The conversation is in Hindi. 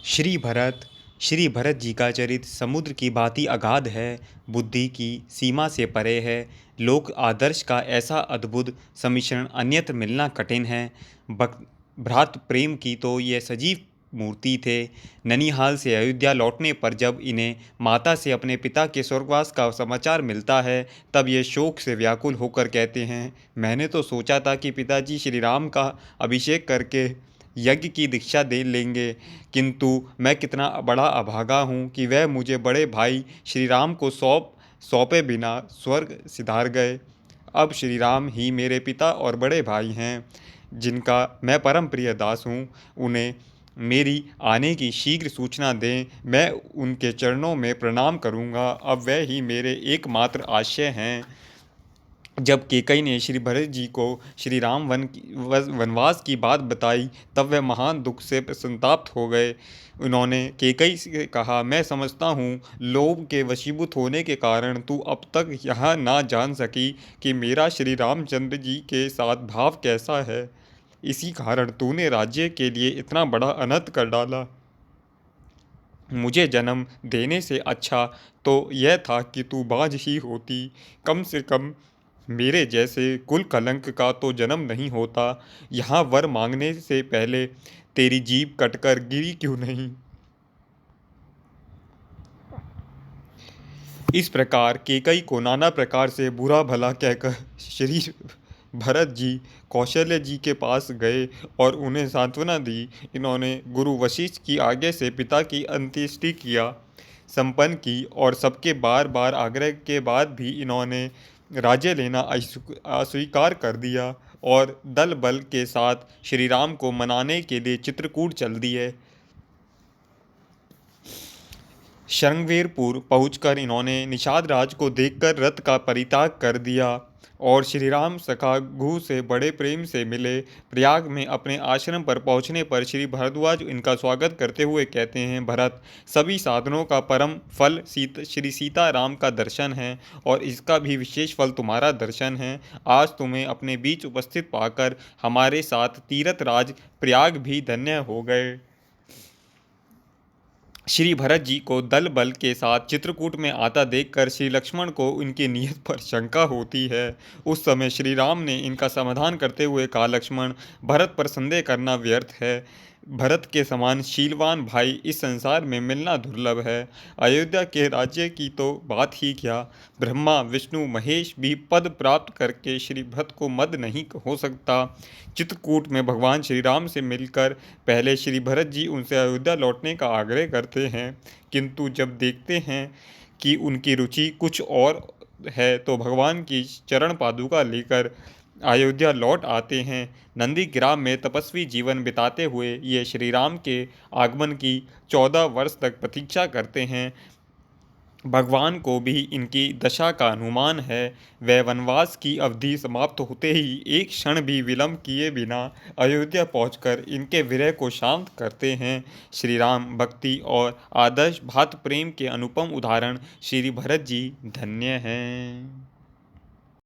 श्री भरत जी का चरित्र समुद्र की भांति अगाध है, बुद्धि की सीमा से परे है। लोक आदर्श का ऐसा अद्भुत सम्मिश्रण अन्यत्र मिलना कठिन है। भ्रातृ प्रेम की तो ये सजीव मूर्ति थे। ननिहाल से अयोध्या लौटने पर जब इन्हें माता से अपने पिता के स्वर्गवास का समाचार मिलता है, तब ये शोक से व्याकुल होकर कहते हैं, मैंने तो सोचा था कि पिताजी श्री राम का अभिषेक करके यज्ञ की दीक्षा दे लेंगे, किंतु मैं कितना बड़ा अभागा हूँ कि वह मुझे बड़े भाई श्री राम को सौंपे बिना स्वर्ग सिधार गए। अब श्री राम ही मेरे पिता और बड़े भाई हैं, जिनका मैं परम प्रिय दास हूँ। उन्हें मेरी आने की शीघ्र सूचना दें, मैं उनके चरणों में प्रणाम करूँगा। अब वह ही मेरे एकमात्र आश्रय हैं। जब कैकई ने श्री भरत जी को श्री राम वनवास की बात बताई, तब वह महान दुख से संताप्त हो गए। उन्होंने कैकई से कहा, मैं समझता हूँ लोभ के वशीभूत होने के कारण तू अब तक यह ना जान सकी कि मेरा श्री रामचंद्र जी के साथ भाव कैसा है। इसी कारण तूने राज्य के लिए इतना बड़ा अनर्थ कर डाला। मुझे जन्म देने से अच्छा तो यह था कि तू बाझ ही होती। कम से कम मेरे जैसे कुल कलंक का तो जन्म नहीं होता। यहाँ वर मांगने से पहले तेरी जीभ कटकर गिरी क्यों नहीं। इस प्रकार कैकई को नाना प्रकार से बुरा भला कहकर श्री भरत जी कौशल्य जी के पास गए और उन्हें सांत्वना दी। इन्होंने गुरु वशिष्ठ की आज्ञा से पिता की अंत्येष्टि किया संपन्न की, और सबके बार बार आग्रह के बाद भी इन्होंने राज्य लेना अस्वीकार कर दिया और दल बल के साथ श्री राम को मनाने के लिए चित्रकूट चल दिए। शृंगवेरपुर पहुंचकर इन्होंने निषाद राज को देखकर रथ का परित्याग कर दिया और श्री राम सखा घू से बड़े प्रेम से मिले। प्रयाग में अपने आश्रम पर पहुंचने पर श्री भरद्वाज इनका स्वागत करते हुए कहते हैं, भरत, सभी साधनों का परम फल श्री सीता राम का दर्शन है और इसका भी विशेष फल तुम्हारा दर्शन है। आज तुम्हें अपने बीच उपस्थित पाकर हमारे साथ तीर्थ राज प्रयाग भी धन्य हो गए। श्री भरत जी को दल बल के साथ चित्रकूट में आता देखकर श्री लक्ष्मण को उनकी नीयत पर शंका होती है। उस समय श्री राम ने इनका समाधान करते हुए कहा, लक्ष्मण, भरत पर संदेह करना व्यर्थ है। भरत के समान शीलवान भाई इस संसार में मिलना दुर्लभ है। अयोध्या के राज्य की तो बात ही क्या, ब्रह्मा विष्णु महेश भी पद प्राप्त करके श्री भरत को मद नहीं हो सकता। चित्रकूट में भगवान श्री राम से मिलकर पहले श्री भरत जी उनसे अयोध्या लौटने का आग्रह करते हैं, किंतु जब देखते हैं कि उनकी रुचि कुछ और है तो भगवान की चरण पादुका लेकर अयोध्या लौट आते हैं। नंदीग्राम में तपस्वी जीवन बिताते हुए ये श्री राम के आगमन की 14 वर्ष तक प्रतीक्षा करते हैं। भगवान को भी इनकी दशा का अनुमान है। वह वनवास की अवधि समाप्त होते ही एक क्षण भी विलंब किए बिना अयोध्या पहुंचकर इनके विरह को शांत करते हैं। श्री राम भक्ति और आदर्श भ्रातृ प्रेम के अनुपम उदाहरण श्री भरत जी धन्य हैं।